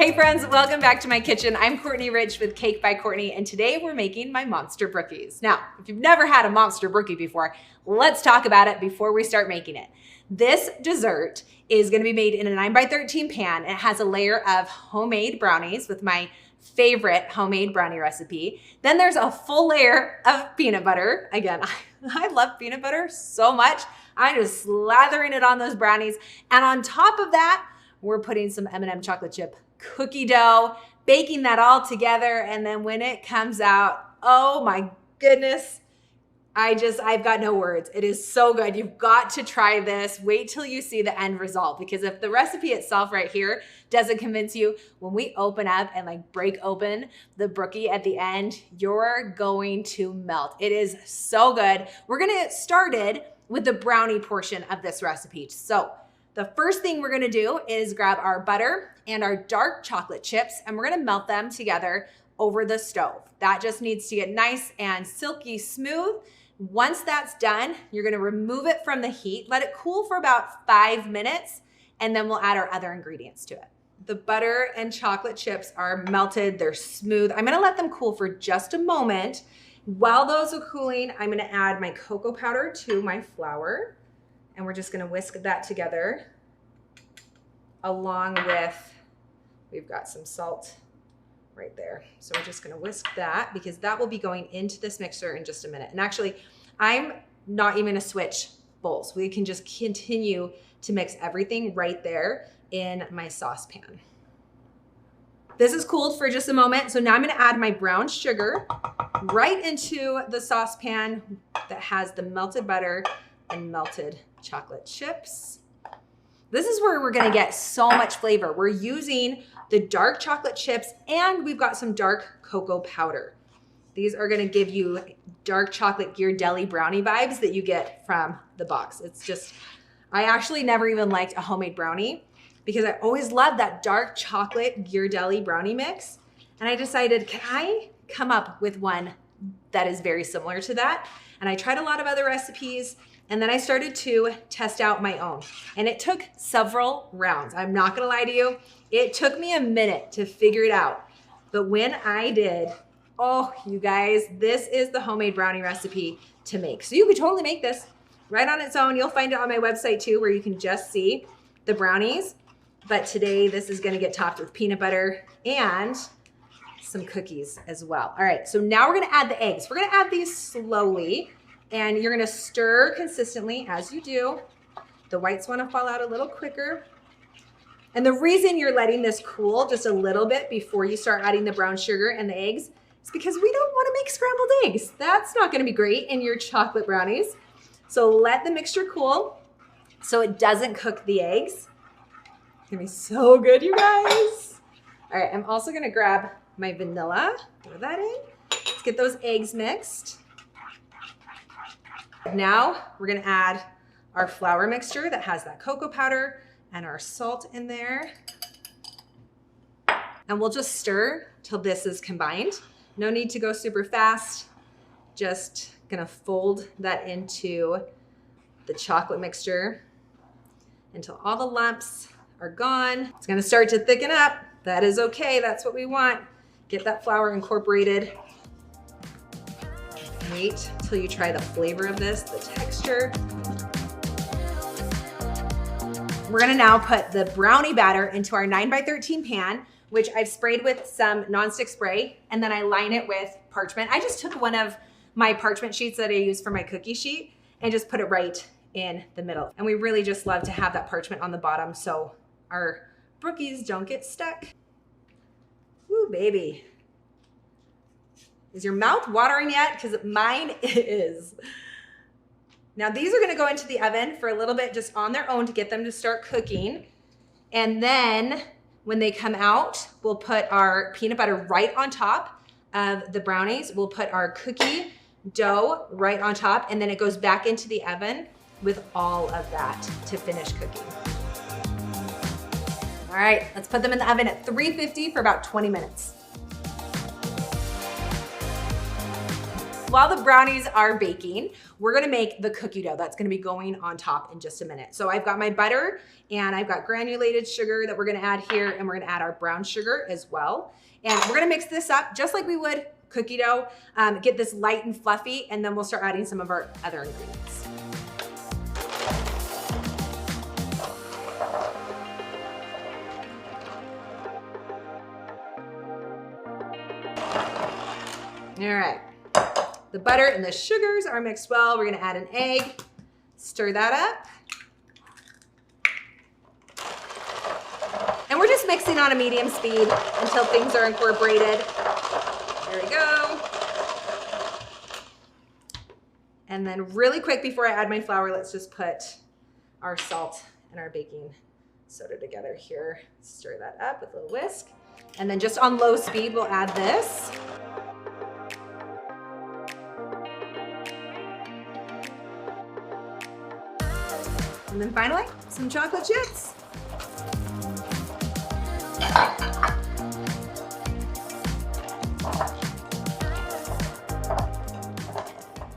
Hey friends, welcome back to my kitchen. I'm Courtney Rich with Cake by Courtney, and today we're making my Monster Brookies. Now, if you've never had a Monster Brookie before, let's talk about it before we start making it. This dessert is gonna be made in a 9x13 pan. It has a layer of homemade brownies with my favorite homemade brownie recipe. Then there's a full layer of peanut butter. Again, I love peanut butter so much. I'm just slathering it on those brownies. And on top of that, we're putting some M&M chocolate chip cookie dough, baking that all together. And then when it comes out, oh my goodness, I've got no words. It is so good. You've got to try this. Wait till you see the end result, because if the recipe itself right here doesn't convince you, when we open up and like break open the brookie at the end, you're going to melt. It is so good. We're gonna get started with the brownie portion of this recipe. So the first thing we're gonna do is grab our butter and our dark chocolate chips, and we're gonna melt them together over the stove. That just needs to get nice and silky smooth. Once that's done, you're gonna remove it from the heat, let it cool for about 5 minutes, and then we'll add our other ingredients to it. The butter and chocolate chips are melted, they're smooth. I'm gonna let them cool for just a moment. While those are cooling, I'm gonna add my cocoa powder to my flour. And we're just gonna whisk that together along with, we've got some salt right there. So we're just gonna whisk that because that will be going into this mixer in just a minute. And actually, I'm not even gonna switch bowls. We can just continue to mix everything right there in my saucepan. This is cooled for just a moment. So now I'm gonna add my brown sugar right into the saucepan that has the melted butter and melted chocolate chips. This is where we're gonna get so much flavor. We're using the dark chocolate chips and we've got some dark cocoa powder. These are gonna give you dark chocolate Ghirardelli brownie vibes that you get from the box. It's just, I actually never even liked a homemade brownie because I always loved that dark chocolate Ghirardelli brownie mix. And I decided, can I come up with one that is very similar to that? And I tried a lot of other recipes, and then I started to test out my own. And it took several rounds. I'm not gonna lie to you. It took me a minute to figure it out. But when I did, oh, you guys, this is the homemade brownie recipe to make. So you could totally make this right on its own. You'll find it on my website too, where you can just see the brownies. But today, this is gonna get topped with peanut butter and some cookies as well. All right, so now we're gonna add the eggs. We're gonna add these slowly. And you're gonna stir consistently as you do. The whites wanna fall out a little quicker. And the reason you're letting this cool just a little bit before you start adding the brown sugar and the eggs is because we don't wanna make scrambled eggs. That's not gonna be great in your chocolate brownies. So let the mixture cool so it doesn't cook the eggs. It's gonna be so good, you guys. All right, I'm also gonna grab my vanilla, throw that in. Let's get those eggs mixed. Now we're gonna add our flour mixture that has that cocoa powder and our salt in there. And we'll just stir till this is combined. No need to go super fast. Just gonna fold that into the chocolate mixture until all the lumps are gone. It's gonna start to thicken up. That is okay, that's what we want. Get that flour incorporated. Wait till you try the flavor of this, the texture. We're gonna now put the brownie batter into our 9x13 pan, which I've sprayed with some nonstick spray, and then I line it with parchment. I just took one of my parchment sheets that I use for my cookie sheet and just put it right in the middle. And we really just love to have that parchment on the bottom so our brookies don't get stuck. Woo, baby. Is your mouth watering yet? Because mine is. Now these are gonna go into the oven for a little bit just on their own to get them to start cooking. And then when they come out, we'll put our peanut butter right on top of the brownies. We'll put our cookie dough right on top, and then it goes back into the oven with all of that to finish cooking. All right, let's put them in the oven at 350 for about 20 minutes. while the brownies are baking, we're gonna make the cookie dough that's gonna be going on top in just a minute. So I've got my butter and I've got granulated sugar that we're gonna add here, and we're gonna add our brown sugar as well. And we're gonna mix this up just like we would cookie dough, get this light and fluffy, and then we'll start adding some of our other ingredients. All right, the butter and the sugars are mixed well. We're gonna add an egg, stir that up. And we're just mixing on a medium speed until things are incorporated. There we go. And then really quick before I add my flour, let's just put our salt and our baking soda together here. Stir that up with a little whisk. And then just on low speed, we'll add this. And then finally, some chocolate chips.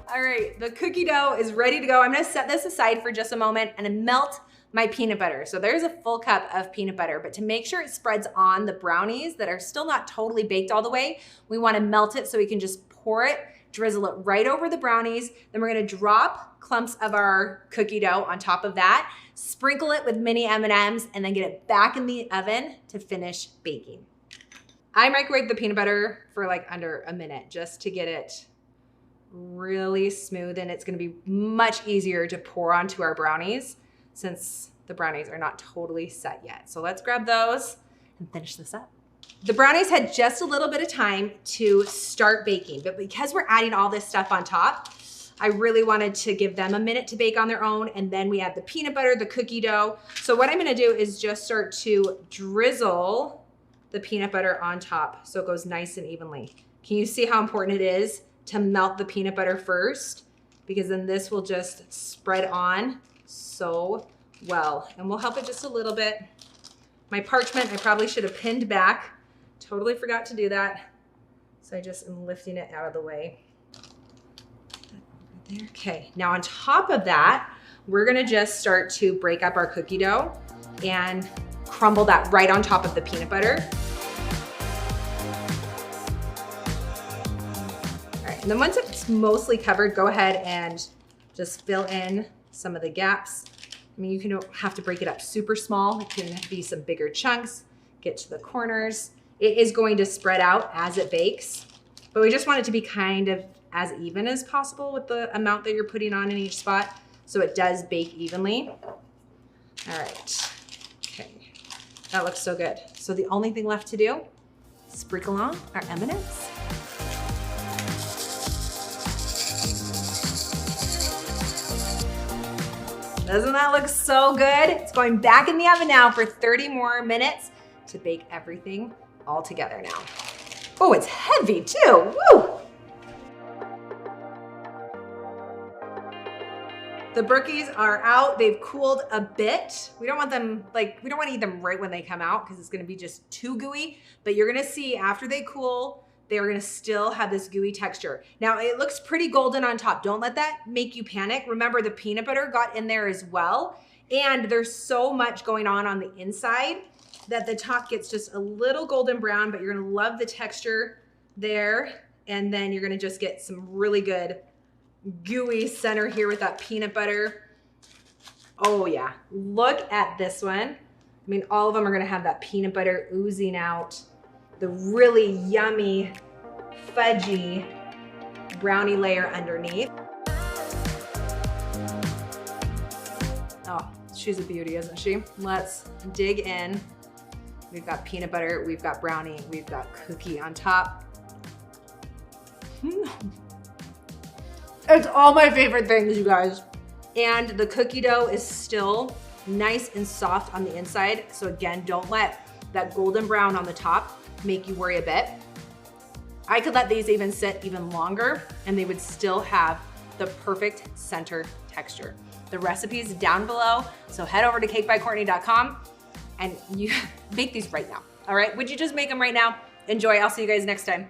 All right, the cookie dough is ready to go. I'm gonna set this aside for just a moment and melt my peanut butter. So there's a full cup of peanut butter, but to make sure it spreads on the brownies that are still not totally baked all the way, we wanna melt it so we can just pour it, drizzle it right over the brownies. Then we're gonna drop clumps of our cookie dough on top of that, sprinkle it with mini M&Ms, and then get it back in the oven to finish baking. I microwaved the peanut butter for like under a minute just to get it really smooth, and it's gonna be much easier to pour onto our brownies since the brownies are not totally set yet. So let's grab those and finish this up. The brownies had just a little bit of time to start baking, but because we're adding all this stuff on top, I really wanted to give them a minute to bake on their own, and then we add the peanut butter, the cookie dough. So what I'm gonna do is just start to drizzle the peanut butter on top so it goes nice and evenly. Can you see how important it is to melt the peanut butter first? Because then this will just spread on so well, and we'll help it just a little bit. My parchment, I probably should have pinned back. Totally forgot to do that. So I just am lifting it out of the way. Okay, now on top of that, we're gonna just start to break up our cookie dough and crumble that right on top of the peanut butter. All right, and then once it's mostly covered, go ahead and just fill in some of the gaps. I mean, you don't have to break it up super small. It can be some bigger chunks, get to the corners. It is going to spread out as it bakes, but we just want it to be kind of as even as possible with the amount that you're putting on in each spot so it does bake evenly. All right, okay, that looks so good. So the only thing left to do, sprinkle on our M&Ms. Doesn't that look so good? It's going back in the oven now for 30 more minutes to bake everything all together now. Oh, it's heavy too, woo! The Brookies are out, they've cooled a bit. We don't want them, we don't want to eat them right when they come out because it's gonna be just too gooey, but you're gonna see after they cool, they are gonna still have this gooey texture. Now it looks pretty golden on top. Don't let that make you panic. Remember, the peanut butter got in there as well, and there's so much going on the inside that the top gets just a little golden brown, but you're gonna love the texture there, and then you're gonna just get some really good gooey center here with that peanut butter. Oh yeah, look at this one. I mean, all of them are gonna have that peanut butter oozing out, the really yummy, fudgy brownie layer underneath. Oh, she's a beauty, isn't she? Let's dig in. We've got peanut butter, we've got brownie, we've got cookie on top. It's all my favorite things, you guys. And the cookie dough is still nice and soft on the inside. So again, don't let that golden brown on the top make you worry a bit. I could let these even sit even longer and they would still have the perfect center texture. The recipe's down below, so head over to cakebycourtney.com and you make these right now, all right? Would you just make them right now? Enjoy, I'll see you guys next time.